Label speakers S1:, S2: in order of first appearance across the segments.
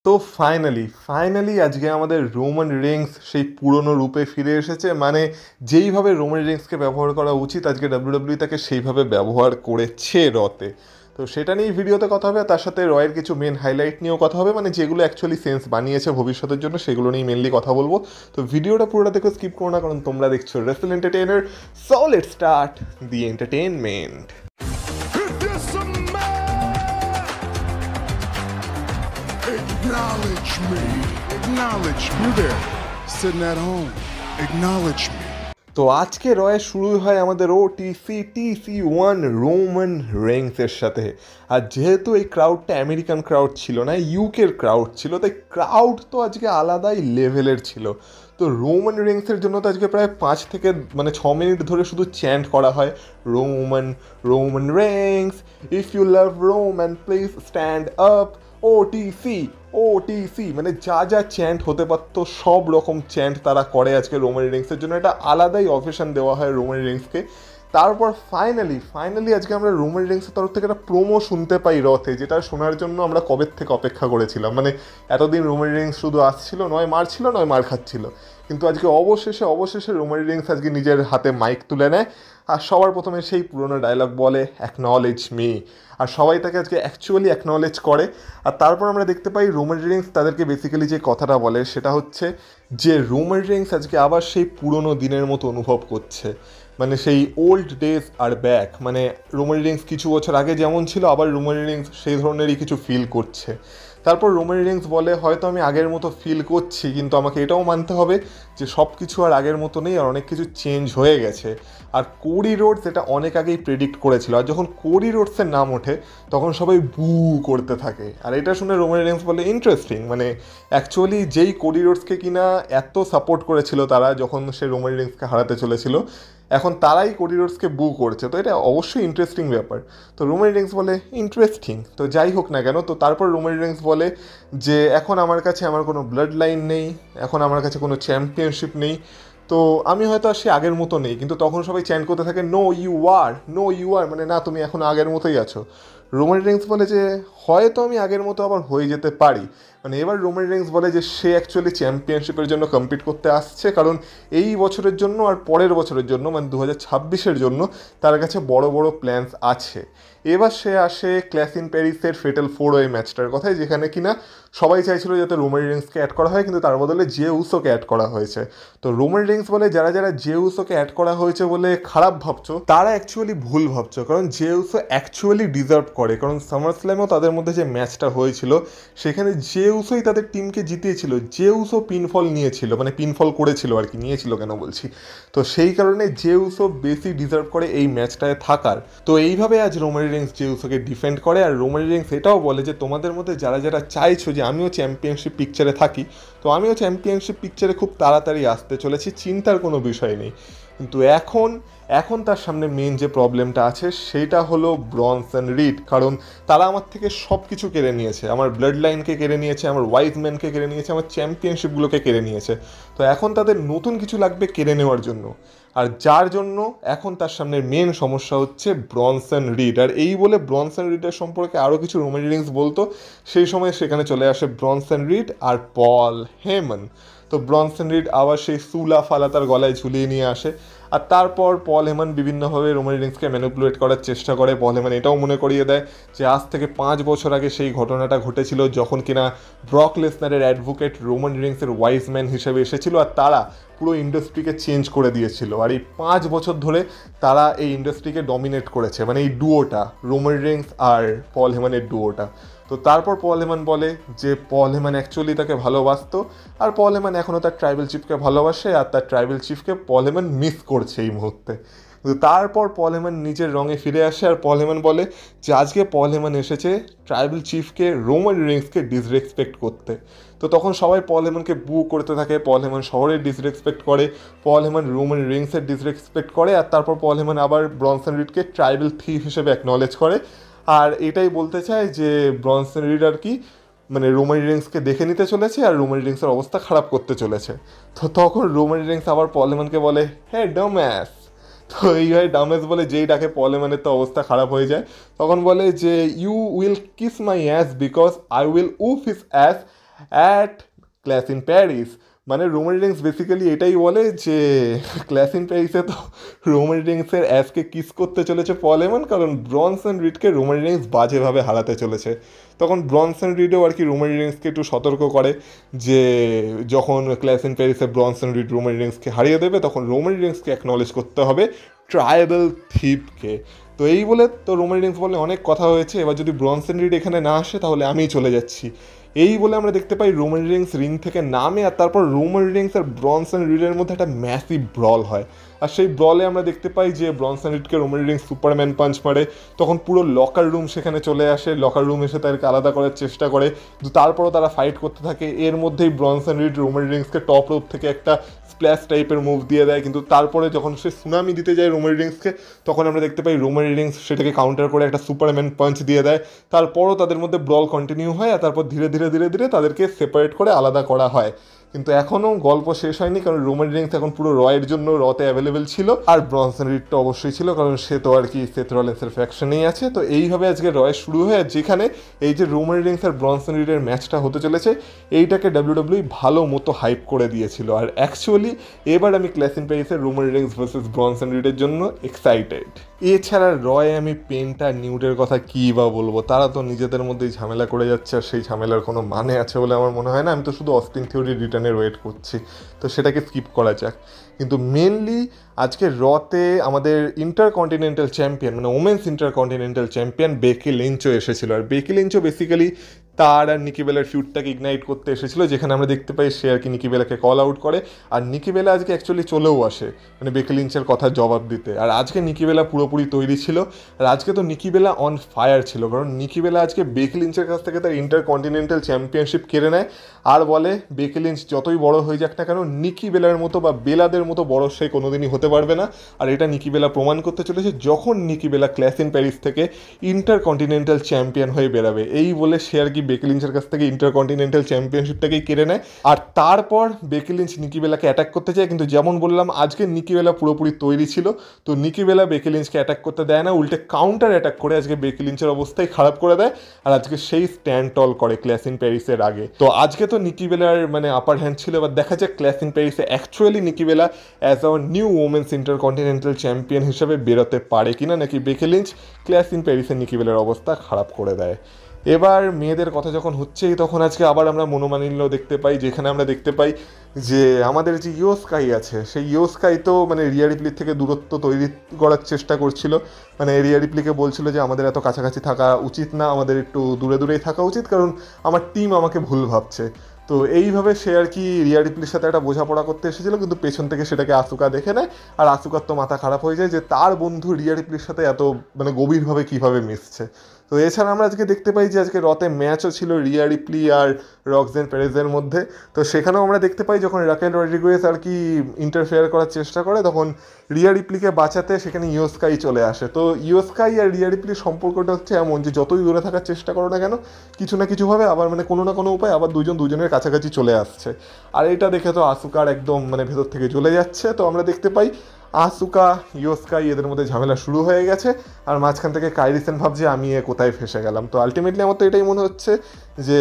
S1: তো ফাইনালি আজকে আমাদের রোমান রেন্স সেই পুরনো রূপে ফিরে এসেছে। মানে যেইভাবে রোমান রেন্সকে ব্যবহার করা উচিত আজকে ডাব্লিউডাব্লিউ তাকে সেইভাবে ব্যবহার করেছে রতে। তো সেটা নিয়ে ভিডিওতে কথা হবে, আর তার সাথে রয়ের কিছু মেন হাইলাইট নিয়েও কথা হবে, মানে যেগুলো অ্যাকচুয়ালি সেন্স বানিয়েছে ভবিষ্যতের জন্য সেগুলো নিয়ে মেনলি কথা বলবো। তো ভিডিওটা পুরোটা দেখো, স্কিপ করো না, কারণ তোমরা দেখছো wrestle entertainer. So let's start the entertainment.
S2: Acknowledge me. Acknowledge me. You there, sitting at home. Acknowledge me.
S1: তো আজকে রয়ে শুরু হয় আমাদের TC1 রোমান রেন্সের সাথে। আর যেহেতু এই ক্রাউডটা আমেরিকান ক্রাউড ছিল না, ইউকের ক্রাউড ছিল, তাই ক্রাউড তো আজকে আলাদাই লেভেলের ছিল। তো রোমান রেন্সের জন্য তো আজকে প্রায় 5 থেকে 6 মিনিট ধরে শুধু চ্যান্ট করা হয়, Roman Reigns, if you love Roman please stand up, OTC, মানে যা যা চ্যান্ট হতে পারতো সব রকম চ্যান্ট তারা করে আজকে রোমান রেন্সের জন্য। এটা আলাদাই অফেশন দেওয়া হয় রোমান রেন্সকে। তারপর ফাইনালি আজকে আমরা রোমান রেন্সের তরফ থেকে একটা প্রোমো শুনতে পাই রথে, যেটা শোনার জন্য আমরা কবে থেকে অপেক্ষা করেছিলাম। মানে এতদিন রোমান রেন্স শুধু আসছিল, নয় মারছিল নয় মার খাচ্ছিল, কিন্তু আজকে অবশেষে রোমান রেন্স আজকে নিজের হাতে মাইক তুলে নেয়, আর সবার প্রথমে সেই পুরোনো ডায়লগ বলে, অ্যাকনলেজ মি। আর সবাই তাকে আজকে অ্যাকচুয়ালি অ্যাকনলেজ করে। আর তারপর আমরা দেখতে পাই রোমান রেন্স তাদেরকে বেসিক্যালি যে কথাটা বলে সেটা হচ্ছে যে রোমান রেন্স আজকে আবার সেই পুরোনো দিনের মতো অনুভব করছে, মানে সেই ওল্ড ডেজ আর ব্যাক। মানে রোমান রেন্স কিছু বছর আগে যেমন ছিল, আবার রোমান রেন্স সেই ধরনেরই কিছু ফিল করছে। তারপর রোমান রেন্স বলে, হয়তো আমি আগের মতো ফিল করছি, কিন্তু আমাকে এটাও মানতে হবে যে সব কিছু আর আগের মতো নেই, আর অনেক কিছু চেঞ্জ হয়ে গেছে। আর কোডি রোডস এটা অনেক আগেই প্রেডিক্ট করেছিল, আর যখন কোডি রোডসের নাম ওঠে তখন সবাই বু করতে থাকে। আর এটা শুনে রোমান রেন্স বলে, ইন্টারেস্টিং, মানে অ্যাকচুয়ালি যেই কোডি রোডসকে কিনা এত সাপোর্ট করেছিল তারা যখন সে রোমান রেন্সকে হারাতে চলেছিল, এখন তারাই কোডি রোডসকে বু করছে। তো এটা অবশ্যই ইন্টারেস্টিং ব্যাপার। তো রোমান রেন্স বলে, ইন্টারেস্টিং তো যাই হোক না কেন। তো তারপর রোমান রেন্স বলে যে এখন আমার কাছে আমার কোনো ব্লাড লাইন নেই, এখন আমার কাছে কোনো চ্যাম্পিয়নশিপ নেই, তো আমি হয়তো আর সে আগের মতো নেই। কিন্তু তখন সবাই চ্যান্ট করতে থাকে, নো ইউ আর, মানে না, তুমি এখন আগের মতোই আছো। রোমান রেন্স বলে যে হয়তো আমি আগের মতো আবার হয়ে যেতে পারি। মানে এবার রোমান রেন্স বলে যে সে অ্যাকচুয়ালি চ্যাম্পিয়নশিপের জন্য কম্পিট করতে আসছে, কারণ এই বছরের জন্য আর পরের বছরের জন্য, মানে 2026-এর জন্য তার কাছে বড় প্ল্যানস আছে। এবার সে আসে ক্ল্যাশ ইন প্যারিসের ফেটাল 4 ম্যাচটার কথায়, যেখানে কিনা সবাই চাইছিল যাতে রোমান রেন্সকে অ্যাড করা হয়, কিন্তু তার বদলে জে উসোকে অ্যাড করা হয়েছে। তো রোমান রেন্স বলে, যারা জে উসোকে অ্যাড করা হয়েছে বলে খারাপ ভাবছো, তারা অ্যাকচুয়ালি ভুল ভাবছো, কারণ জে উসো অ্যাকচুয়ালি ডিজার্ভ করে। কারণ সামার স্ল্যামেও তাদের মধ্যে যে ম্যাচটা হয়েছিল সেখানে জে উসোই তাদের টিমকে জিতিয়েছিল, জে উসো পিনফল নিয়েছিল, মানে পিনফল করেছিল আর কি, নিয়েছিল কেন বলছি। তো সেই কারণে জে উসো বেশি ডিজার্ভ করে এই ম্যাচটায় থাকার। তো এইভাবে আজ রোমান রেন্স জে উসোকে ডিফেন্ড করে। আর রোমান রেন্স এটাও বলে যে তোমাদের মধ্যে যারা চাইছো যে আমিও চ্যাম্পিয়নশিপ পিকচারে থাকি, তো আমিও চ্যাম্পিয়নশিপ পিকচারে খুব তাড়াতাড়ি আসতে চলেছি, চিন্তার কোনো বিষয় নেই। কিন্তু এখন তার সামনে মেন যে প্রবলেমটা আছে সেইটা হলো ব্রনসন রিড। কারণ তারা আমার থেকে সব কিছু কেড়ে নিয়েছে, আমার ব্লাড লাইনকে কেড়ে নিয়েছে, আমার ওয়াইজ ম্যানকে কেড়ে নিয়েছে, আমার চ্যাম্পিয়নশিপগুলোকে কেড়ে নিয়েছে। তো এখন তাদের নতুন কিছু লাগবে কেড়ে নেওয়ার জন্য, আর যার জন্য এখন তার সামনে মেন সমস্যা হচ্ছে ব্রনসন রিড। আর এই বলে ব্রনসন রিডের সম্পর্কে আরও কিছু রোমান রেন্স বলতো, সেই সময় সেখানে চলে আসে ব্রনসন রিড আর পল হেমন। তো ব্রনসন রিড আবার সেই সুলা ফালা তার গলায় ঝুলিয়ে নিয়ে আসে। আর তারপর পল হেমন বিভিন্নভাবে রোমান রেন্সকে ম্যানিপুলেট করার চেষ্টা করে। পল হেমন এটাও মনে করিয়ে দেয় যে আজ থেকে 5 বছর আগে সেই ঘটনাটা ঘটেছিল, যখন কিনা ব্রক লেসনারের অ্যাডভোকেট রোমান রেন্সের ওয়াইজ ম্যান হিসেবে এসেছিল, আর তারা পুরো ইন্ডাস্ট্রিকে চেঞ্জ করে দিয়েছিল। আর এই 5 বছর ধরে তারা এই ইন্ডাস্ট্রিকে ডমিনেট করেছে, মানে এই ডুয়োটা, রোমান রেন্স আর পল হেমনের ডুয়োটা। তো তারপর পল হেমন বলে যে পল হেমন অ্যাকচুয়ালি তাকে ভালোবাসতো, আর পল হেমন এখনও তার ট্রাইবাল চিফকে ভালোবাসে, আর তার ট্রাইবাল চিফকে পল হেমন মিস করছে এই মুহূর্তে। কিন্তু তারপর পল হেমন নিজের রঙে ফিরে আসে, আর পল হেমন বলে যে আজকে পল হেমন এসেছে ট্রাইবাল চিফকে, রোমান রেন্সকে ডিসরেসপেক্ট করতে। তো তখন সবাই পল হেমনকে বু করতে থাকে, পল হেমন শহরের ডিসরেসপেক্ট করে, পল হেমন রোমান রেন্সের ডিসরেসপেক্ট করে, আর তারপর পল হেমন আবার ব্রনসন রিডকে ট্রাইবাল থিফ হিসেবে অ্যাকনলেজ করে। আর এটাই বলতে চায় যে ব্রনসন রিড আর কি, মানে রোমান রেন্সকে দেখে নিতে চলেছে আর রোমান রেন্সের অবস্থা খারাপ করতে চলেছে। তো তখন রোমান রেন্স আবার পল হেমনকে বলে, হ্যাঁ ডাম্যাস। তো এইভাবে ডাম্যাস বলে যেই ডাকে পল হেমনের তো অবস্থা খারাপ হয়ে যায়। তখন বলে যে you will kiss my ass because I will whoop his ass at Clash in Paris. মানে রোমান রিংস বেসিক্যালি এটাই বলে যে ক্ল্যাশ ইন প্যারিসে তো রোমান রিংসের অ্যাসকে কিস করতে চলেছে পল হেমন, কারণ ব্রনসন রিডকে রোমান রিংস বাজেভাবে হারাতে চলেছে। তখন ব্রনসন রিডও আর কি রোমান রিংসকে একটু সতর্ক করে যে যখন ক্ল্যাশ ইন প্যারিসে ব্রনসন রিড রোমান রিংসকে হারিয়ে দেবে তখন রোমান রিংসকে অ্যাকনলেজ করতে হবে ট্রাইবাল থিপকে। তো এই বলে তো রোমান রিংস বলে অনেক কথা হয়েছে, এবার যদি ব্রনসন রিড এখানে না আসে তাহলে আমিই চলে যাচ্ছি। এই বলে আমরা দেখতে পাই রোমান রিংস রিং থেকে নামে, আর তারপর রোমান রিংস আর ব্রনসন রিডের মধ্যে একটা ম্যাসিভ ব্রল হয়। আর সেই ব্রলে আমরা দেখতে পাই যে ব্রনসন রিডকে রোমান রিংস সুপারম্যান পাঞ্চ মারে, তখন পুরো লকার রুম সেখানে চলে আসে, লকার রুম এসে তাদেরকে আলাদা করার চেষ্টা করে, কিন্তু তারপরও তারা ফাইট করতে থাকে। এর মধ্যেই ব্রনসন রিড রোমান রিংসকে টপ রোপ থেকে একটা স্প্ল্যাশ টাইপের মুভ দিয়ে দেয়, কিন্তু তারপরে যখন সে সুনামি দিতে যায় রোমান রিংসকে তখন আমরা দেখতে পাই রোমান রিংস সেটাকে কাউন্টার করে একটা সুপারম্যান পাঞ্চ দিয়ে দেয়। তারপরও তাদের মধ্যে ব্রল কন্টিনিউ হয়, আর তারপর ধীরে ধীরে ধীরে ধীরে তাদেরকে সেপারেট করে আলাদা করা হয়। কিন্তু এখনও গল্প শেষ হয়নি, কারণ রোমান রিংস এখন পুরো রয়ের জন্য রতে অ্যাভেলেবেল ছিল, আর ব্রনসন রিডটা অবশ্যই ছিল কারণ সে তো আর কি সেথ রলিন্সের ফ্যাকশনেই আছে। তো এইভাবে আজকে রয় শুরু হয়, যেখানে এই যে রোমান রিংস আর ব্রনসন রিডের ম্যাচটা হতে চলেছে এইটাকে ডাব্লিউডাব্লিউই ভালো মতো হাইপ করে দিয়েছিল। আর অ্যাকচুয়ালি এবার আমি ক্ল্যাশ ইন প্যারিসের রোমান রিংস ভার্সেস ব্রনসন রিডের জন্য এক্সাইটেড। এছাড়া রয় আমি পেন্টা নিউডের কথা কী বা বলবো, তারা তো নিজেদের মধ্যেই ঝামেলা করে যাচ্ছে, আর সেই ঝামেলার কোনো মানে আছে বলে আমার মনে হয় না। আমি তো শুধু অস্টিন থিওরি রিটার্নের ওয়েট করছি, তো সেটাকে স্কিপ করা যাক। কিন্তু মেনলি আজকে রতে আমাদের ইন্টারকন্টিনেন্টাল চ্যাম্পিয়ন মানে ওমেন্স ইন্টারকন্টিনেন্টাল চ্যাম্পিয়ন বেকি লিঞ্চও এসেছিল। আর বেকি লিঞ্চও বেসিক্যালি তার আর নিকি বেলার ফিউডটাকে ইগনাইট করতে এসেছিলো, যেখানে আমরা দেখতে পাই সে আর কি নিকি বেলাকে কল আউট করে, আর নিকি বেলা আজকে অ্যাকচুয়ালি চলেও আসে মানে বেকি লিঞ্চের কথা জবাব দিতে। আর আজকে নিকি বেলা পুরোপুরি তৈরি ছিল, আর আজকে তো নিকি বেলা অন ফায়ার ছিল, কারণ নিকি বেলা আজকে বেকি লিঞ্চের কাছ থেকে তার ইন্টারকন্টিনেন্টাল চ্যাম্পিয়নশিপ কেড়ে নেয়, আর বলে বেকি লিঞ্চ যতই বড় হয়ে যাক না কেন নিকি বেলার মতো বা বেলাদের মতো বড় সে কোনোদিনই হতে পারবে না। আর এটা নিকি বেলা প্রমাণ করতে চলেছে যখন নিকি বেলা ক্ল্যাশ ইন প্যারিস থেকে ইন্টারকন্টিনেন্টাল চ্যাম্পিয়ন হয়ে বেরাবে। এই বলে সে আর কি বেকি লিঞ্চের কাছ থেকে ইন্টারকন্টিনেন্টাল চ্যাম্পিয়নশিপটাকেই কেড়ে নেয়। আর তারপর বেকি লিঞ্চ নিকি বেলাকে অ্যাটাক করতে চায়, কিন্তু যেমন বললাম আজকে নিকি বেলা পুরোপুরি তৈরি ছিল, তো নিকি বেলা বেকি লিঞ্চকে অ্যাটাক করতে দেয় না, উল্টে কাউন্টার অ্যাটাক করে আজকে বেকি লিঞ্চের অবস্থাই খারাপ করে দেয়, আর আজকে সেই স্ট্যান্ড টল করে ক্ল্যাশ ইন প্যারিসের আগে। তো আজকে তো নিকি বেলার মানে আপার হ্যান্ড ছিল, এবার দেখা যাক ক্ল্যাশ ইন প্যারিসে actually Nikki Bella as our new women's intercontinental champion হিসেবে বেরোতে পারে কিনা, নাকি বেকি লিঞ্চ ক্ল্যাশ ইন প্যারিসে নিকি বেলার অবস্থা খারাপ করে দেয়। এবার মেয়েদের কথা যখন হচ্ছেই তখন আজকে আবার আমরা মনোমালিন্য দেখতে পাই, যেখানে আমরা দেখতে পাই যে আমাদের যে ইয়ো স্কাই আছে সেই ইয়ো স্কাই তো মানে রিয়া রিপ্লির থেকে দূরত্ব তৈরি করার চেষ্টা করছিল, মানে রিয়া রিপ্লিকে বলছিল যে আমাদের এত কাছাকাছি থাকা উচিত না, আমাদের একটু দূরে দূরেই থাকা উচিত, কারণ আমার টিম আমাকে ভুল ভাবছে। তো এইভাবে সে আর কি রিয়া রিপ্লির সাথে একটা বোঝাপড়া করতে এসেছিলো, কিন্তু পেছন থেকে সেটাকে আসুকা দেখে নেয়, আর আসুকার তো মাথা খারাপ হয়ে যায় যে তার বন্ধু রিয়া রিপ্লির সাথে এত মানে গভীরভাবে কীভাবে মিশছে। তো এছাড়া আমরা আজকে দেখতে পাই যে আজকে রতে ম্যাচও ছিল রিয়া রিপ্লি আর রক্সেন পেরেজের মধ্যে। তো সেখানেও আমরা দেখতে পাই যখন রাকেল রড্রিগুয়েজ আর কি ইন্টারফেয়ার করার চেষ্টা করে তখন রিয়া রিপ্লিকে বাঁচাতে সেখানে ইয়ো স্কাই চলে আসে। তো ইয়ো স্কাই আর রিয়া রিপ্লির সম্পর্কটা হচ্ছে এমন যে যতই দূরে থাকার চেষ্টা করো না কেন কিছু না কিছুভাবে আবার মানে কোনো না কোনো উপায় আবার দুজনের কাছাকাছি চলে আসছে। আর এটা দেখে তো আসুকার একদম মানে ভেতর থেকে জ্বলে যাচ্ছে। তো আমরা দেখতে পাই আসুকা ইয়ো স্কাই এদের মধ্যে ঝামেলা শুরু হয়ে গেছে, আর মাঝখান থেকে কাইরি সেন ভাবছে আমি কোথায় ফেসে গেলাম। তো আলটিমেটলি আমার তো এটাই মনে হচ্ছে যে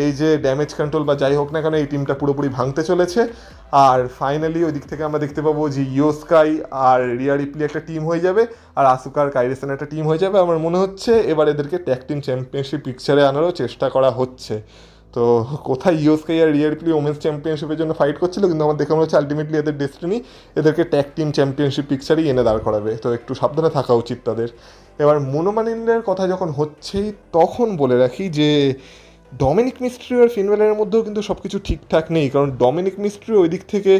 S1: এই যে ড্যামেজ কন্ট্রোল বা যাই হোক না কেন এই টিমটা পুরোপুরি ভাঙতে চলেছে, আর ফাইনালি ওই দিক থেকে আমরা দেখতে পাবো যে ইয়ো স্কাই আর রিয়া রিপ্লি একটা টিম হয়ে যাবে, আর আসুকার কাইরি সেন একটা টিম হয়ে যাবে। আমার মনে হচ্ছে এবার এদেরকে ট্যাগ টিম চ্যাম্পিয়নশিপ পিকচারে আনারও চেষ্টা করা হচ্ছে। তো কোথায় ইয়ো স্কাই আর রিয়া রিপ্লি ওমেন্স চ্যাম্পিয়নশিপের জন্য ফাইট করছিল, কিন্তু আমার দেখে মনে হচ্ছে আলটিমেটলি এদের ডেস্টিনি এদেরকে ট্যাগ টিম চ্যাম্পিয়নশিপ পিকচারই এনে দাঁড় করাবে। তো একটু সাবধানে থাকা উচিত তাদের। এবার মনোমালিন্যের কথা যখন হচ্ছেই তখন বলে রাখি যে ডমিনিক মিস্ট্রিও আর ফিন বেলারের মধ্যেও কিন্তু সব কিছু ঠিকঠাক নেই, কারণ ডমিনিক মিস্ট্রিও ওই দিক থেকে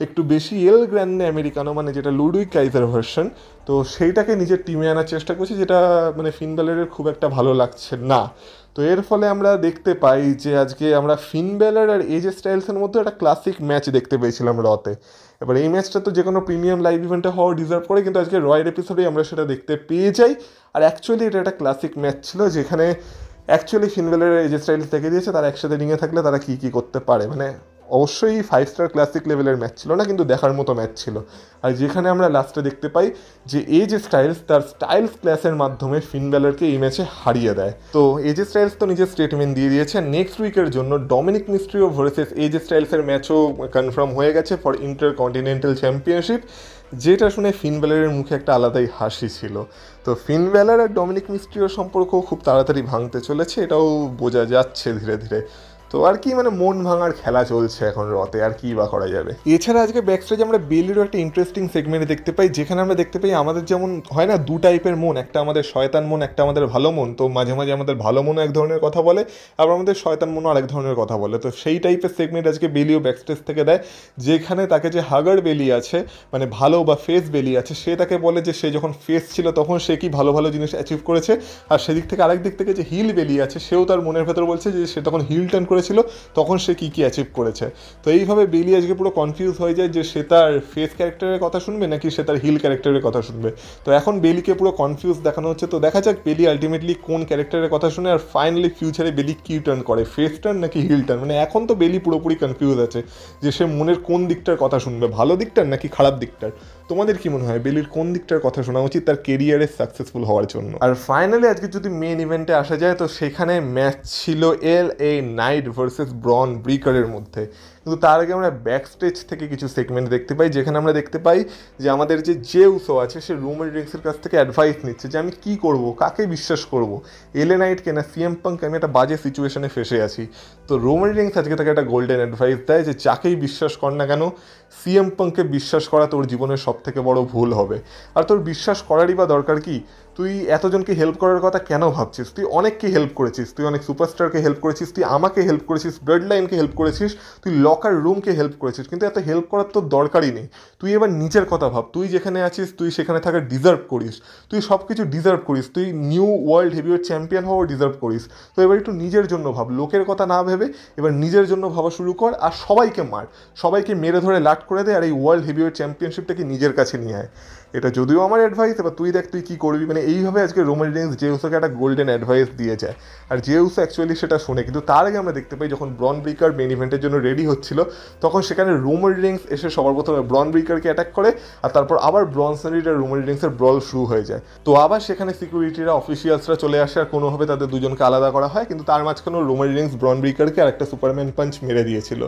S1: একটু বেশি এল গ্র্যান্ডে আমেরিকানো মানে যেটা লুডুইক কাইজার ভার্সন, তো সেইটাকে নিজের টিমে আনার চেষ্টা করছে, যেটা মানে ফিন বেলারের খুব একটা ভালো লাগছে না। তো এর ফলে আমরা দেখতে পাই যে আজকে আমরা ফিন বেলার আর এজে স্টাইলসের মধ্যে একটা ক্লাসিক ম্যাচ দেখতে পেয়েছিলাম রতে। এবার এই ম্যাচটা তো যে কোনো প্রিমিয়াম লাইভ ইভেন্টে হওয়া ডিজার্ভ করে, কিন্তু আজকে রয়ের এপিসোডেই আমরা সেটা দেখতে পেয়ে যাই। আর অ্যাকচুয়ালি এটা একটা ক্লাসিক ম্যাচ ছিল, যেখানে অ্যাকচুয়ালি ফিন বেলার এজে স্টাইলস দেখে দিয়েছে তারা একসাথে রিংয়ে থাকলে তারা কী কী করতে পারে, মানে অবশ্যই 5 স্টার ক্লাসিক লেভেলের ম্যাচ ছিল না, কিন্তু দেখার মতো ম্যাচ ছিল। আর যেখানে আমরা লাস্টে দেখতে পাই যে এজে স্টাইলস তার স্টাইলস ক্লাসের মাধ্যমে ফিন ব্যালরকে এই ম্যাচে হারিয়ে দেয়। তো এজে স্টাইলস তো নিজের স্টেটমেন্ট দিয়ে দিয়েছে, নেক্সট উইকের জন্য ডমিনিক মিস্ট্রিও ভার্সেস এজে স্টাইলসের ম্যাচও কনফার্ম হয়ে গেছে ফর ইন্টার কন্টিনেন্টাল চ্যাম্পিয়নশিপ, যেটা শুনে ফিন ব্যালরের মুখে একটা আলাদাই হাসি ছিল। তো ফিন ব্যালর আর ডমিনিক মিস্ট্রিওর সম্পর্ক খুব তাড়াতাড়ি ভাঙতে চলেছে, এটাও বোঝা যাচ্ছে ধীরে ধীরে। তো আর কি মানে মন ভাঙার খেলা চলছে এখন রতে, আর কি বা করা যাবে। এছাড়া আজকে ব্যাকস্টেজে আমরা বেলিরও একটা ইন্টারেস্টিং সেগমেন্ট দেখতে পাই, যেখানে আমরা দেখতে পাই আমাদের যেমন হয় না দু টাইপের মন, একটা আমাদের শয়তান মন, একটা আমাদের ভালো মন। তো মাঝে মাঝে আমাদের ভালো মনও এক ধরনের কথা বলে, আবার আমাদের শয়তান মনও আরেক ধরনের কথা বলে। তো সেই টাইপের সেগমেন্ট আজকে বেলিও ব্যাকস্টেজ থেকে দেয়, যেখানে তাকে যে হাগার বেলি আছে মানে ভালো বা ফেস বেলি আছে, সে তাকে বলে যে সে যখন ফেস ছিল তখন সে কি ভালো ভালো জিনিস অ্যাচিভ করেছে, আর সেদিক থেকে আরেক দিক থেকে যে হিল বেলি আছে সেও তার মনের ভেতর বলছে যে সে তখন হিল টার্ন করেছিল তখন সে কী কী অ্যাচিভ করেছে। তো এইভাবে বেলি আজকে পুরো কনফিউজ হয়ে যায় যে সে তার ফেস ক্যারেক্টারের কথা শুনবে নাকি সে তার হিল ক্যারেক্টারের কথা শুনবে। তো এখন বেলিকে পুরো কনফিউজ দেখানো হচ্ছে। তো দেখা যাক বেলি আলটিমেটলি কোন ক্যারেক্টারের কথা শুনে, আর ফাইনালি ফিউচারে বেলি কী টার্ন করে, ফেস টার্ন নাকি হিল টার্ন। মানে এখন তো বেলি পুরোপুরি কনফিউজ আছে যে সে মনের কোন দিকটার কথা শুনবে, ভালো দিকটার নাকি খারাপ দিকটার। তোমাদের কি মনে হয় বেলির কোন দিকটার কথা শোনা উচিত তার কেরিয়ারে সাকসেসফুল হওয়ার জন্য? আর ফাইনালি আজকে যদি মেন ইভেন্টে আসা যায়, তো সেখানে ম্যাচ ছিল LA নাইট ভার্সেস ব্রন ব্রিকারের মধ্যে। কিন্তু তার আগে আমরা ব্যাক স্টেজ থেকে কিছু সেগমেন্ট দেখতে পাই, যেখানে আমরা দেখতে পাই যে আমাদের যে উসো আছে সে রোমান রিংসের কাছ থেকে অ্যাডভাইস নিচ্ছে যে আমি কি করব, কাকে বিশ্বাস করব, LA নাইটকে না CM পাঙ্ক, আমি একটা বাজে সিচুয়েশনে ফেসে আছি। তো রোমান রিংস আজকে তাকে একটা গোল্ডেন অ্যাডভাইস দেয় যে যাকেই বিশ্বাস কর না কেন, CM পাঙ্ককে বিশ্বাস করা তোর জীবনের সব থেকে বড় ভুল হবে। আর তোর বিশ্বাস করারই বা দরকার কি? তুই এতজনকে হেল্প করার কথা কেন ভাবছিস? তুই অনেককে হেল্প করেছিস, তুই অনেক সুপারস্টারকে হেল্প করেছিস, তুই আমাকে হেল্প করেছিস, ব্লাড লাইনকে হেল্প করেছিস, তুই লকার রুমকে হেল্প করেছিস, কিন্তু এত হেল্প করার তোর দরকারই নেই। তুই এবার নিজের কথা ভাব, তুই যেখানে আছিস তুই সেখানে থাকার ডিজার্ভ করিস, তুই সব কিছু ডিজার্ভ করিস, তুই নিউ ওয়ার্ল্ড হেভিওয়েট চ্যাম্পিয়ন হওয়ার ডিজার্ভ করিস। তো এবার একটু নিজের জন্য ভাব, লোকের কথা না ভেবে এবার নিজের জন্য ভাবা শুরু কর, আর সবাইকে মার, সবাইকে মেরে ধরে লাট করে দে, আর এই ওয়ার্ল্ড হেভিওয়েট চ্যাম্পিয়নশিপটাকে নিজের কাছে নিয়ে আয়। এটা যদিও আমার অ্যাডভাইস, এবার তুই দেখ তুই কী করবি। মানে এইভাবে আজকে রোমান রিংস জেউসোকে একটা গোল্ডেন অ্যাডভাইস দিয়ে যায়, আর জেউসো অ্যাকচুয়ালি সেটা শোনে। কিন্তু তার আগে আমরা দেখতে পাই যখন ব্রন ব্রিকার মেন ইভেন্টের জন্য রেডি হচ্ছিল, তখন সেখানে রোমান রিংস এসে সবার প্রথমে ব্রন ব্রিকারকে অ্যাটাক করে, আর তারপর আবার ব্রনসন রিড আর রোমান রিংসের ব্রল শুরু হয়ে যায়। তো আবার সেখানে সিকিউরিটিরা অফিসিয়ালসরা চলে আসে, আর কোনোভাবে তাদের দুজনকে আলাদা করা হয়, কিন্তু তার মাঝখানেও রোমান রিংস ব্রন ব্রিকারকে আর একটা সুপারম্যান পাঞ্চ মেরে দিয়েছিল।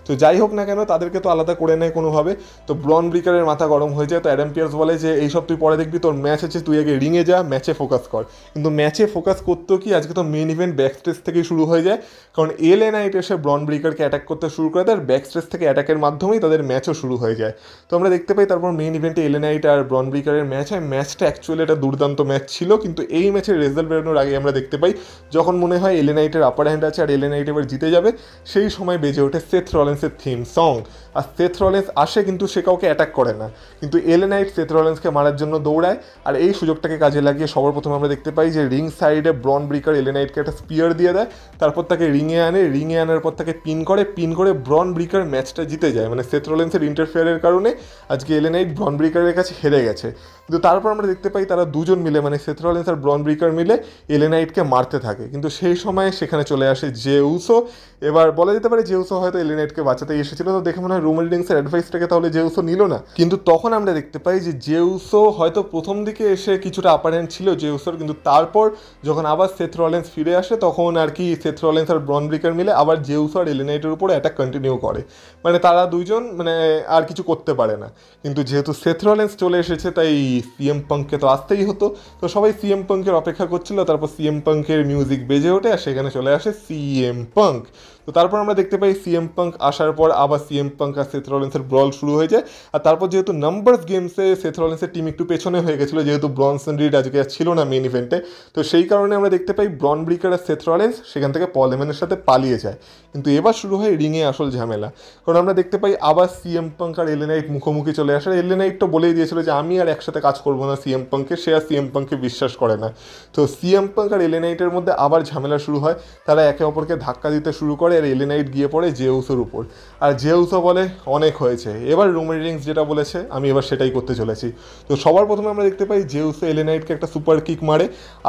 S1: তো যাই হোক না কেন তাদেরকে তো আলাদা করে নেয় কোনোভাবে। তো ব্রন ব্রিকারের মাথা গরম হয়ে যায়। তো অ্যাডাম পিয়ার্স বলে যে এইসব তুই পরে দেখবি, তোর ম্যাচ আছে, তুই আগে রিংয়ে যা, ম্যাচে ফোকাস কর। কিন্তু ম্যাচে ফোকাস করতেও কি আজকে তো মেন ইভেন্ট ব্যাক স্টেজ থেকেই শুরু হয়ে যায়, কারণ LA নাইট এসে ব্রন ব্রিকারকে অ্যাটাক করতে শুরু করে দেয়, আর ব্যাক স্টেজ থেকে অ্যাটাকের মাধ্যমেই তাদের ম্যাচও শুরু হয়ে যায়। তো আমরা দেখতে পাই তারপর মেন ইভেন্টে LA নাইট আর ব্রন ব্রিকারের ম্যাচ হয়। ম্যাচটা অ্যাকচুয়ালি একটা দুর্দান্ত ম্যাচ ছিল, কিন্তু এই ম্যাচের রেজাল্ট বেরোনোর আগে আমরা দেখতে পাই যখন মনে হয় LA নাইটের আপার হ্যান্ড আছে আর LA নাইট এবার জিতে যাবে, সেই সময় বেজে ওঠে সেথ রলিন্সের থিম সং। আর সেথ রলিন্স আসে কিন্তু সে কাউকে অ্যাটাক করে না, কিন্তু LA নাইট সেথ রলিন্সকে মারার জন্য দৌড়ায়। আর এই সুযোগটাকে কাজে লাগিয়ে সবার প্রথমে আমরা দেখতে পাই যে রিং সাইডে ব্রন ব্রিকার LA নাইটকে একটা স্পিয়ার দিয়ে দেয়, তারপর তাকে রিংয়ে আনে, রিংয়ে আনার পর তাকে পিন করে ব্রন ব্রিকার ম্যাচটা জিতে যায়। মানে সেথ রলিন্সের ইন্টারফেয়ারের কারণে আজকে LA নাইট ব্রন ব্রিকারের কাছে হেরে গেছে। কিন্তু তারপর আমরা দেখতে পাই তারা দুজন মিলে মানে সেথ রলিন্স আর ব্রন ব্রিকার মিলে LA নাইটকে মারতে থাকে, কিন্তু সেই সময় সেখানে চলে আসে জে উসো। এবার বলা যেতে পারে জে উসো হয়তো LA নাইটকে বাঁচাতে এসেছিল, তো দেখে মনে হয় রোমান রিংসের অ্যাডভাইসটাকে তাহলে জে উসো নিল না। কিন্তু তখন আমরা দেখতে পাই যে জে উসো হয়তো প্রথম দিকে এসে কিছুটা আপার হ্যান্ড ছিল জে উসোর, কিন্তু তারপর যখন আবার সেথ রলিন্স ফিরে আসে তখন আর কি সেথ রলিন্স আর ব্রন ব্রিকার মিলে আবার জে উসো আর LA নাইটের উপর অ্যাটাক কন্টিনিউ করে। মানে তারা দুইজন মানে আর কিছু করতে পারে না, কিন্তু যেহেতু সেথ রলিন্স চলে এসেছে তাই CM পাঙ্ককে তো আসতেই হতো। তো সবাই CM পাঙ্কের অপেক্ষা করছিল, তারপর CM পাঙ্কের মিউজিক বেজে ওঠে আর সেখানে চলে আসে CM পাঙ্ক। তো তারপর আমরা দেখতে পাই CM পাঙ্ক আসার পর আবার CM পাঙ্ক আর সেথ রলিন্সের ব্রল শুরু হয়ে যায়। আর তারপর যেহেতু নাম্বারস গেমসে সেথ রলিন্সের টিম একটু পেছনে হয়ে গেছিলো, যেহেতু ব্রনসন রিড আজকে ছিল না মেন ইভেন্টে, তো সেই কারণে আমরা দেখতে পাই ব্রন ব্রিকার আর সেথ রলিন্স সেখান থেকে পল হেমনের সাথে পালিয়ে যায়। কিন্তু এবার শুরু হয় রিংয়ে আসল ঝামেলা, কারণ আমরা দেখতে পাই আবার CM পাঙ্ক আর LA নাইট মুখোমুখি চলে আসে। LA নাইট তো বলেই দিয়েছিল যে আমি আর একসাথে কাজ করবো না CM পাঙ্ককে, সে আর CM পাঙ্ককে বিশ্বাস করে না। তো CM পাঙ্ক আর LA নাইটের মধ্যে আবার ঝামেলা শুরু হয়, তারা একে অপরকে ধাক্কা দিতে শুরু করে, আর LA নাইট গিয়ে পড়ে জে উসোর উপর। আর জেউসও বলে অনেক হয়েছে, এবার রোমান রিংস যেটা বলেছে আমি এবার সেটাই করতে চলেছি। তো সবার প্রথমে আমরা দেখতে পাই জেউস এলএ নাইটকে একটা সুপার কিক মারে,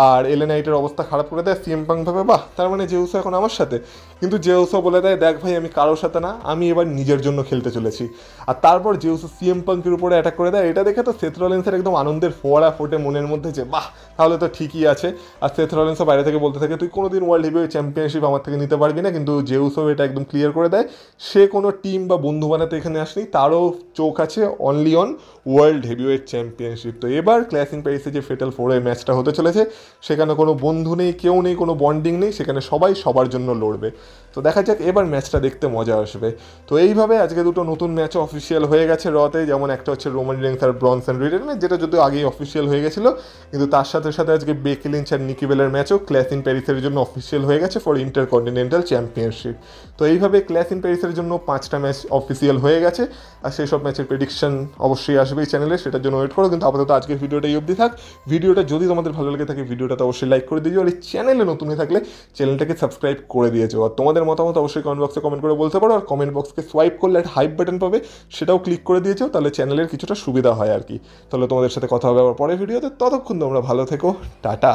S1: আর এলএ নাইটের অবস্থা খারাপ করে দেয়। সিএম পাং ভাবে বাহ, তার মানে জেউস এখন আমার সাথে। কিন্তু জেউসও বলে দেয় দেখ ভাই, আমি কারোর সাথে না, আমি এবার নিজের জন্য খেলতে চলেছি। আর তারপর জেউস সিএম পাঙ্কের উপরে অ্যাটাক করে দেয়। এটা দেখে তো সেথ রলিন্সের একদম আনন্দের ফোয়ারা ফোটে মনের মধ্যে যে বাহ, তাহলে তো ঠিকই আছে। আর সেথ রলিন্সও বাইরে থেকে বলতে থাকে তুই কোনোদিন ওয়ার্ল্ড হেভিওয়েট চ্যাম্পিয়নশিপ আমার থেকে নিতে পারবি না। কিন্তু জেউসও এটা একদম ক্লিয়ার করে দেয়, সে কোনো টিম বা বন্ধু বানাতে এখানে আসেনি, তারও চোখ আছে only on world heavyweight championship. তো এবার ক্লাসিং প্যারিসে যে ফেটাল ফোরের ম্যাচটা হতে চলেছে, সেখানে কোনো বন্ধু নেই, কেউ নেই, কোনো বন্ডিং নেই, সেখানে সবাই সবার জন্য লড়বে। তো দেখা যাক এবার ম্যাচটা দেখতে মজা আসবে। তো এইভাবে আজকে দুটো নতুন ম্যাচও অফিসিয়াল হয়ে গেছে রতে, যেমন একটা হচ্ছে রোমান রিংস আর ব্রনসন রিডের ম্যাচ, যেটা যদিও আগেই অফিসিয়াল হয়ে গেছিলো, কিন্তু তার সাথে সাথে আজকে বেকি লিঞ্চ আর নিকি বেলের ম্যাচও ক্লাসিং প্যারিসের জন্য অফিসিয়াল হয়ে গেছে ফর ইন্টারকন্টিনেন্টাল চ্যাম্পিয়নশিপ। তো এইভাবে ক্লাসিং প্যারিসের জন্য 5টা ম্যাচ অফিসিয়াল হয়ে গেছে, আর সেই সব ম্যাচের প্রেডিকশন অবশ্যই আসবে এই চ্যানেলে, সেটার জন্য ওয়েট করো। কিন্তু আপাতত আজকের ভিডিওটা এই অবধি থাক। ভিডিওটা যদি তোমাদের ভালো লেগে থাকে ভিডিওটাতে অবশ্যই লাইক করে দিও, আর এই চ্যানেলে নতুন হয়ে থাকলে চ্যানেলটাকে সাবস্ক্রাইব করে দিয়েছো। আর তোমাদের মতামত অবশ্যই কমেন্ট বক্সে কমেন্ট করে বলতে পারো, আর কমেন্ট বক্সকে সোয়াইপ করলে একটা হাইপ বাটন পাবে, সেটাও ক্লিক করে দিয়েছো, তাহলে চ্যানেলের কিছুটা সুবিধা হয় আর কি। তাহলে তোমাদের সাথে কথা হবে আবার পরের ভিডিওতে, ততক্ষণ তোমরা ভালো থেকো, টাটা।